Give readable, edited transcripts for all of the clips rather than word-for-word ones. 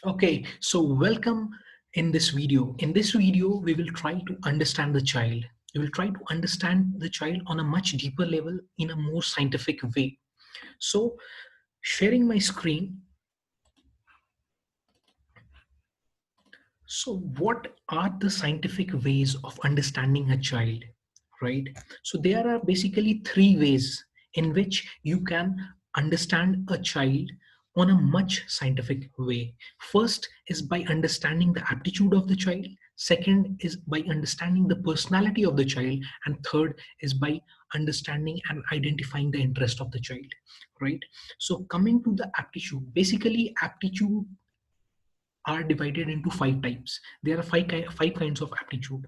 Okay, so welcome in this video. In this video, we will try to understand the child. We will try to understand the child on a much deeper level in a more scientific way. So, sharing my screen. So, what are the scientific ways of understanding a child, right? So, there are basically three ways in which you can understand a child on a much scientific way. First is by understanding the aptitude of the child. Second is by understanding the personality of the child. And third is by understanding and identifying the interest of the child, right? So, coming to the aptitude, basically, aptitude are divided into five types. There are five kinds of aptitude.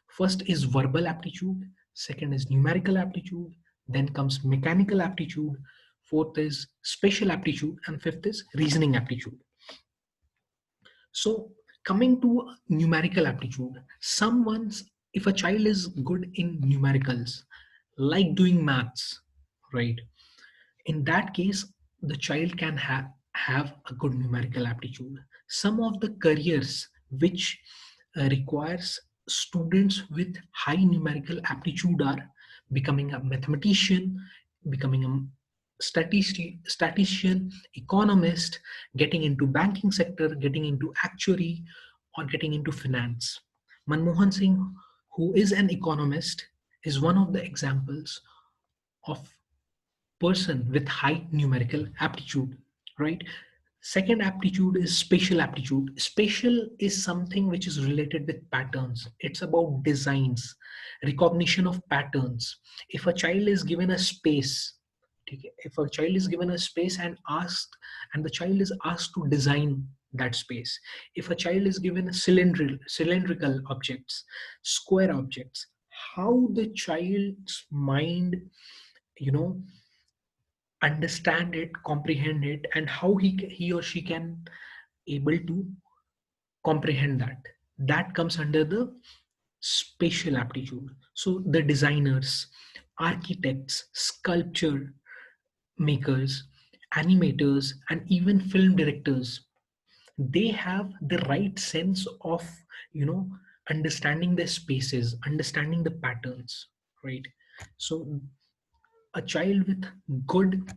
First is verbal aptitude, second is numerical aptitude, then comes mechanical aptitude, fourth is spatial aptitude, and fifth is reasoning aptitude. So, coming to numerical aptitude, if a child is good in numericals, like doing maths, right? In that case, the child can have a good numerical aptitude. Some of the careers which requires students with high numerical aptitude are becoming a mathematician, becoming a statistician, economist, getting into banking sector, getting into actuary, or getting into finance. Manmohan Singh, who is an economist, is one of the examples of person with high numerical aptitude, right? Second aptitude is spatial aptitude. Spatial is something which is related with patterns. It's about designs, recognition of patterns. If a child is given a space, okay, if a child is given a space and the child is asked to design that space. If a child is given a cylindrical objects, square objects, how the child's mind, you know, understand it, comprehend it, and how he or she can able to comprehend that comes under the spatial aptitude. So the designers, architects, sculpture makers, animators, and even film directors, they have the right sense of, you know, understanding the spaces, understanding the patterns, right? So a child with good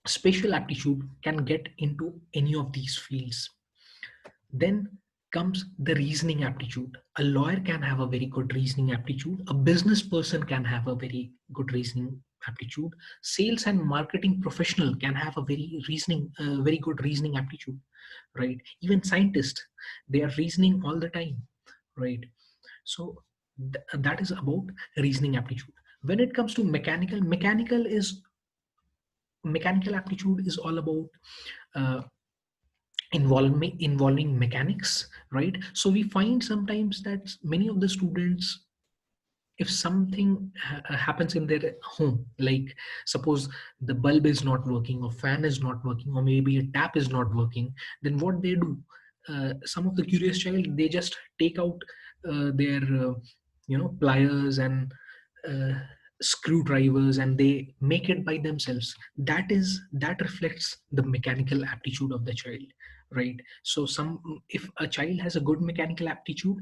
spatial aptitude can get into any of these fields. Then comes the reasoning aptitude. A lawyer can have a very good reasoning aptitude. A business person can have a very good reasoning aptitude. Sales and marketing professional can have a very good reasoning aptitude, right? Even scientists, they are reasoning all the time, right? So that is about reasoning aptitude. When it comes to mechanical aptitude is all about uh, involving mechanics, right? So we find sometimes that many of the students, if something happens in their home, like suppose the bulb is not working or fan is not working or maybe a tap is not working, then what they do, some of the curious child, they just take out their pliers and uh, screwdrivers, and they make it by themselves. That reflects the mechanical aptitude of the child, right? So some if a child has a good mechanical aptitude,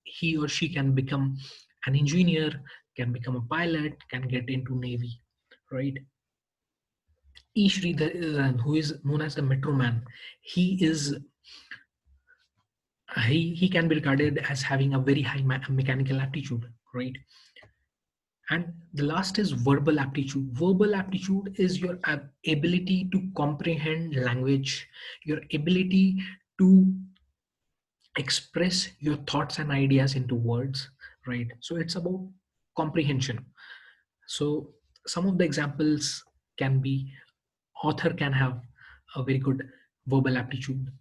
he or she can become an engineer, can become a pilot, can get into navy, right? Ishri, who is known as the metro man, he is he can be regarded as having a very high mechanical aptitude, right? And the last is verbal aptitude. Verbal aptitude is your ability to comprehend language, your ability to express your thoughts and ideas into words, right? So it's about comprehension. So some of the examples can be: author can have a very good verbal aptitude,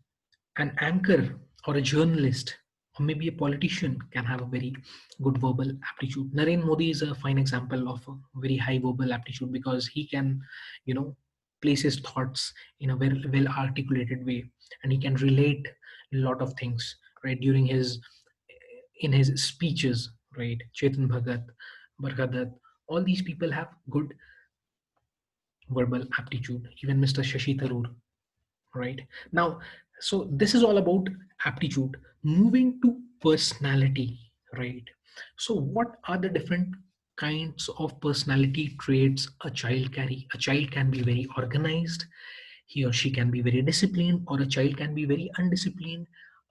an anchor or a journalist or maybe a politician can have a very good verbal aptitude. Narendra Modi is a fine example of a very high verbal aptitude because he can, you know, place his thoughts in a very well articulated way, and he can relate a lot of things, right, during his in his speeches, right? Chetan Bhagat, Barkadat, all these people have good verbal aptitude, even Mr. Shashi Tharoor, right? Now, So this is all about aptitude. Moving to personality, right? So what are the different kinds of personality traits a child carry? A child can be very organized, he or she can be very disciplined, or a child can be very undisciplined.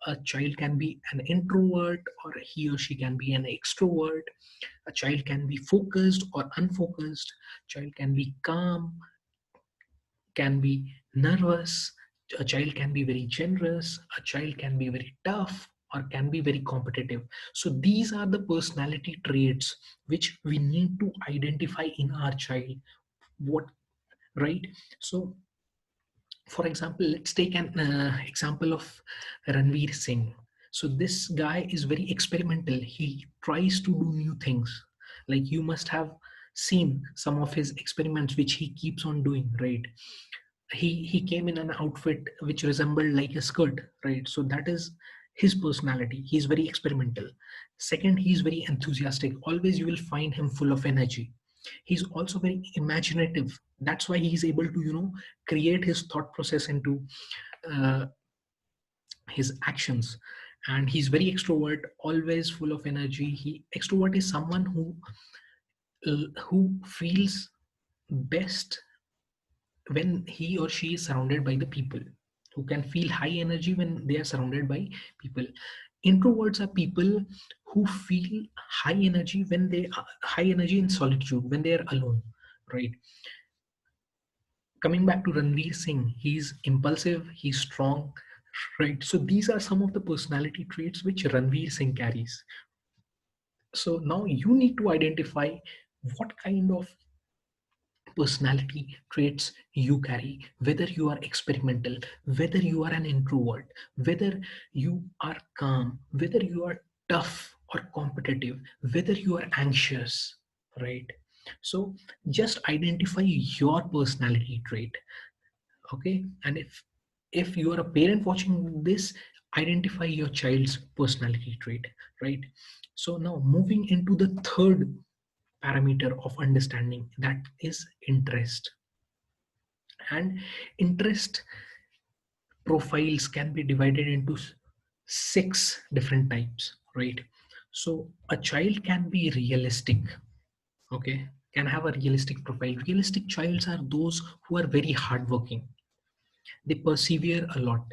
A child can be an introvert, or he or she can be an extrovert. A child can be focused or unfocused. Child can be calm, can be nervous. A child can be very generous. A child can be very tough or can be very competitive. So these are the personality traits which we need to identify in our child. What, right? So for example, let's take an example of Ranveer Singh. So this guy is very experimental. He tries to do new things. Like, you must have seen some of his experiments which he keeps on doing, right? He came in an outfit which resembled like a skirt, right? So that is his personality. He's very experimental. Second, he's very enthusiastic. Always you will find him full of energy. He's also very imaginative. That's why he's able to, create his thought process into uh, his actions. And he's very extrovert, always full of energy. He Extrovert is someone who feels best when he or she is surrounded by the people, who can feel high energy when they are surrounded by people. Introverts are people who feel high energy when they are high energy in solitude, when they are alone, right? Coming back to Ranveer Singh, he's impulsive, he's strong, right? So these are some of the personality traits which Ranveer Singh carries. So now you need to identify what kind of personality traits you carry, whether you are experimental, whether you are an introvert, whether you are calm, whether you are tough or competitive, whether you are anxious, right? So just identify your personality trait, okay? And if you are a parent watching this, identify your child's personality trait, right? So now moving into the third parameter of understanding, that is interest. And interest profiles can be divided into six different types, right? So a child can be realistic, okay, can have a realistic profile. Realistic childs are those who are very hardworking. They persevere a lot.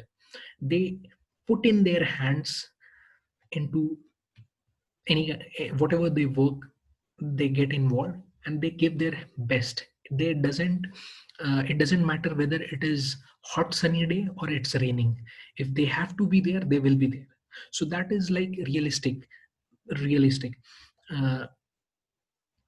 They put in their hands into any whatever they work, they get involved and they give their best. They doesn't It doesn't matter whether it is hot sunny day or it's raining. If they have to be there, they will be there. So that is like realistic uh,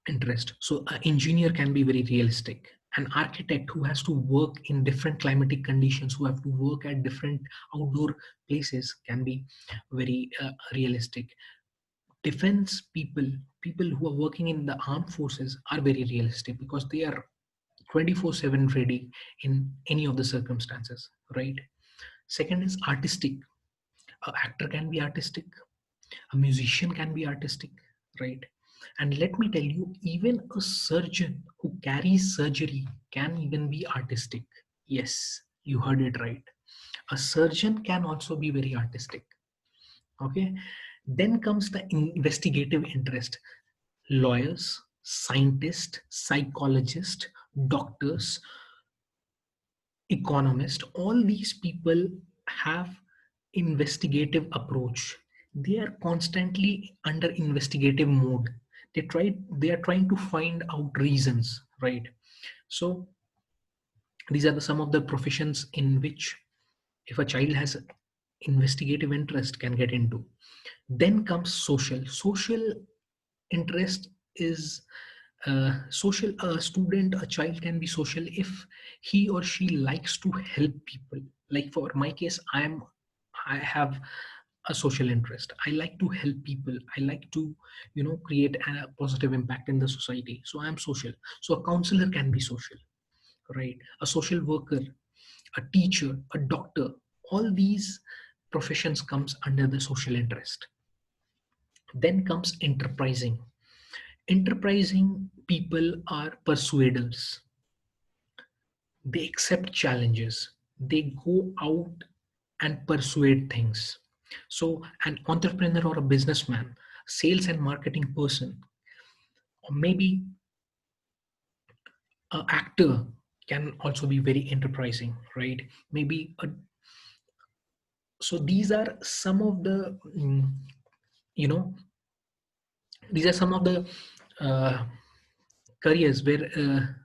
interest. So an engineer can be very realistic. An architect who has to work in different climatic conditions, who have to work at different outdoor places, can be very realistic. Defense people, people who are working in the armed forces, are very realistic because they are 24/7 ready in any of the circumstances, right? Second is artistic. An actor can be artistic, a musician can be artistic, right? And let me tell you, even a surgeon who carries surgery can even be artistic. Yes, you heard it right. A surgeon can also be very artistic, okay? Then comes the investigative interest. Lawyers, scientists, psychologists, doctors, economists, all these people have investigative approach. They are constantly under investigative mode. They are trying to find out reasons, right? So these are some of the professions in which, if a child has investigative interest, can get into. Then comes social interest is social. A student, a child can be social if he or she likes to help people. Like for my case, I have a social interest. I like to help people. I like to, create a positive impact in the society. So I am social. So a counselor can be social, right? A social worker, a teacher, a doctor, all these professions comes under the social interest. Then comes enterprising. Enterprising people are persuaders. They accept challenges. They go out and persuade things. So an entrepreneur or a businessman, sales and marketing person, or maybe an actor can also be very enterprising, right? Maybe a, so these are some of the you know these are some of the uh, careers where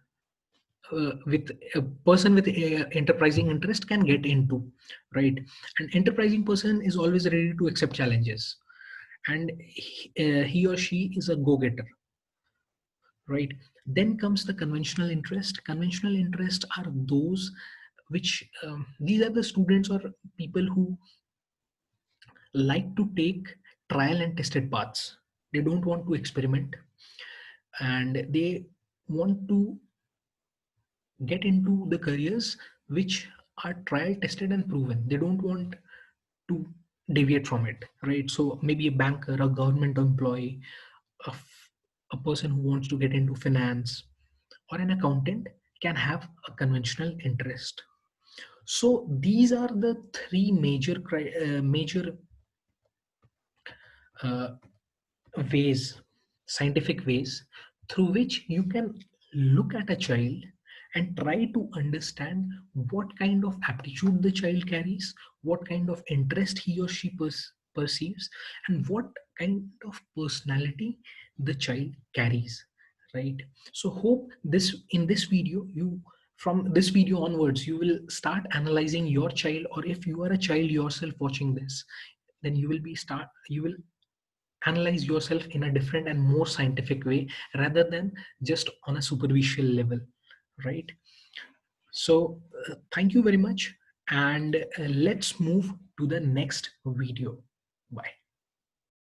with a person with enterprising interest can get into, right? An enterprising person is always ready to accept challenges, and he or she is a go-getter, right? Then comes the conventional interest. Conventional interests are those which these are the students or people who like to take trial and tested paths. They don't want to experiment, and they want to get into the careers which are trial tested and proven. They don't want to deviate from it, right? So maybe a banker, a government employee, a person who wants to get into finance, or an accountant can have a conventional interest. So these are the three major uh, ways, scientific ways, through which you can look at a child and try to understand what kind of aptitude the child carries, what kind of interest he or she perceives, and what kind of personality the child carries, right? So hope this in this video you from this video onwards you will start analyzing your child, or if you are a child yourself watching this, then you will analyze yourself in a different and more scientific way rather than just on a superficial level, right? So thank you very much, and let's move to the next video. Bye.